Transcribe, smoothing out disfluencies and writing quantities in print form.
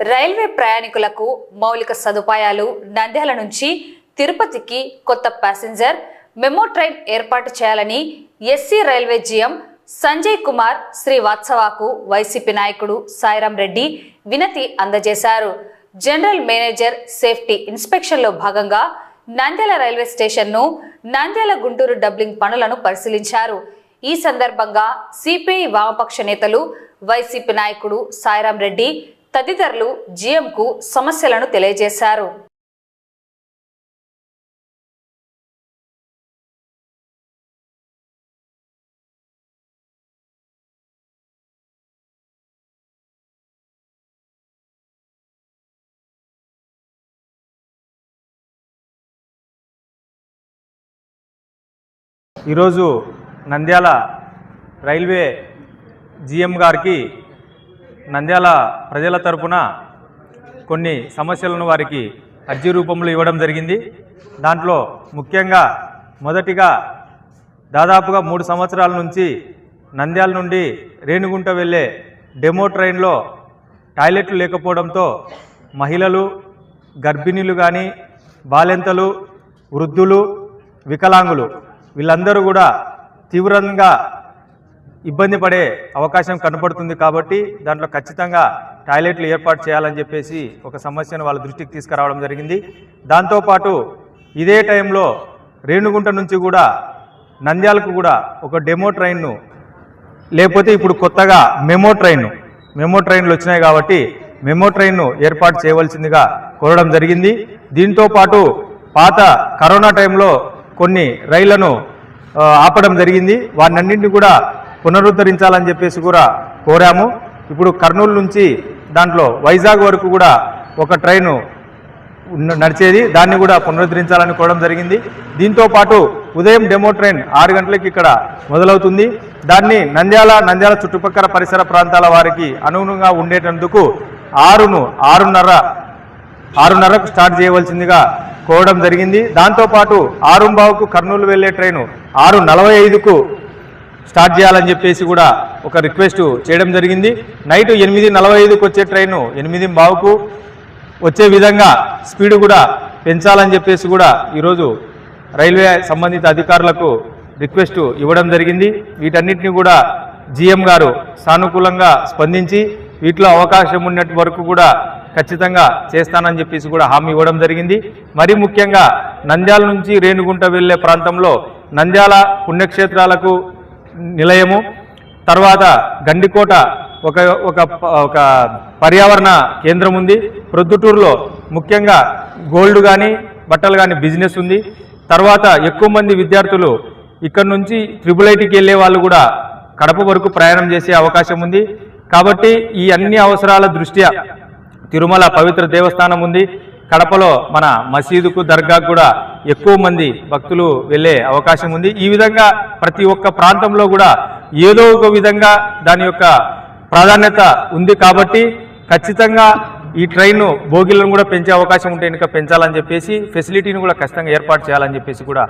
Railway ప్రయాణికులకు మౌలిక సదుపాయాలు నంద్యాల నుంచి తిరుపతికి కొత్త ప్యాసింజర్ మెమో ట్రైన్ ఏర్పాటు చేయాలని SC railway GM Sanjay Kumar శ్రీవాత్సవాకు వైసీపీ నాయకుడు సాయిరాం రెడ్డి వినతి అందజేశారు. జనరల్ మేనేజర్ సేఫ్టీ ఇన్స్పెక్షన్లో భాగంగా నంద్యాల రైల్వే స్టేషన్ను నంద్యాల గుంటూరు డబ్లింగ్ పనులను పరిశీలించారు. ఈ సందర్భంగా సిపిఐ వామపక్ష నేతలు వైసీపీ నాయకుడు సాయిరాం రెడ్డి తదితరులు జీఎంకు సమస్యలను తెలియజేశారు. ఈరోజు నంద్యాల రైల్వే జీఎం గారికి నంద్యాల ప్రజల తరపున కొన్ని సమస్యలను వారికి అర్జీ రూపంలో ఇవ్వడం జరిగింది. దాంట్లో ముఖ్యంగా మొదటిగా దాదాపుగా 3 సంవత్సరాల నుంచి నంద్యాల నుండి రేణిగుంట వెళ్ళే డెమో ట్రైన్లో టాయిలెట్లు లేకపోవడంతో మహిళలు, గర్భిణీలు కానీ, బాలెంతలు, వృద్ధులు, వికలాంగులు వీళ్ళందరూ కూడా తీవ్రంగా ఇబ్బంది పడే అవకాశం కనపడుతుంది. కాబట్టి దాంట్లో ఖచ్చితంగా టాయిలెట్లు ఏర్పాటు చేయాలని చెప్పేసి ఒక సమస్యను వాళ్ళ దృష్టికి తీసుకురావడం జరిగింది. దాంతోపాటు ఇదే టైంలో రేణిగుంట నుంచి కూడా నంద్యాలకు కూడా ఒక డెమో ట్రైన్ను, లేకపోతే ఇప్పుడు కొత్తగా మెమో ట్రైన్లు వచ్చినాయి కాబట్టి మెమో ట్రైన్ను ఏర్పాటు చేయవలసిందిగా కోరడం జరిగింది. దీంతోపాటు పాత కరోనా టైంలో కొన్ని రైళ్లను ఆపడం జరిగింది. వాటినన్నింటినీ కూడా పునరుద్ధరించాలని చెప్పేసి కూడా కోరాము. ఇప్పుడు కర్నూలు నుంచి దాంట్లో వైజాగ్ వరకు కూడా ఒక ట్రైను నడిచేది, దాన్ని కూడా పునరుద్ధరించాలని కోరడం జరిగింది. దీంతోపాటు ఉదయం డెమో ట్రైన్ 6 గంటలకి ఇక్కడ మొదలవుతుంది. దాన్ని నంద్యాల చుట్టుపక్కల పరిసర ప్రాంతాల వారికి అనుగుణంగా ఉండేటందుకు 6:30కు స్టార్ట్ చేయవలసిందిగా కోరడం జరిగింది. దాంతోపాటు 6:15కు కర్నూలు వెళ్లే ట్రైను 6:45కు స్టార్ట్ చేయాలని చెప్పేసి కూడా ఒక రిక్వెస్ట్ చేయడం జరిగింది. నైట్ 8:45కు వచ్చే ట్రైను 8:15కు వచ్చే విధంగా స్పీడ్ కూడా పెంచాలని చెప్పేసి కూడా ఈరోజు రైల్వే సంబంధిత అధికారులకు రిక్వెస్ట్ ఇవ్వడం జరిగింది. వీటన్నిటిని కూడా జీఎం గారు సానుకూలంగా స్పందించి వీటిలో అవకాశం ఉన్నట్టు వరకు కూడా ఖచ్చితంగా చేస్తానని చెప్పేసి కూడా హామీ ఇవ్వడం జరిగింది. మరి ముఖ్యంగా నంద్యాల నుంచి రేణిగుంట వెళ్లే ప్రాంతంలో నంద్యాల పుణ్యక్షేత్రాలకు నిలయము, తర్వాత గండికోట ఒక పర్యావరణ కేంద్రం ఉంది. ప్రొద్దుటూరులో ముఖ్యంగా గోల్డ్ కానీ, బట్టలు కానీ బిజినెస్ ఉంది. తర్వాత ఎక్కువ మంది విద్యార్థులు ఇక్కడ నుంచి IIITకి వెళ్ళే వాళ్ళు కూడా కడప వరకు ప్రయాణం చేసే అవకాశం ఉంది. కాబట్టి ఈ అన్ని అవసరాల దృష్ట్యా తిరుమల పవిత్ర దేవస్థానం ఉంది. కడపలో మన మసీదుకు, దర్గాకు కూడా ఎక్కువ మంది భక్తులు వెళ్ళే అవకాశం ఉంది. ఈ విధంగా ప్రతి ఒక్క ప్రాంతంలో కూడా ఏదో ఒక విధంగా దాని యొక్క ప్రాధాన్యత ఉంది. కాబట్టి ఖచ్చితంగా ఈ ట్రైన్ బోగీలను కూడా పెంచే అవకాశం ఉంటే కనుక పెంచాలని చెప్పేసి, ఫెసిలిటీని కూడా ఖచ్చితంగా ఏర్పాటు చేయాలని చెప్పేసి కూడా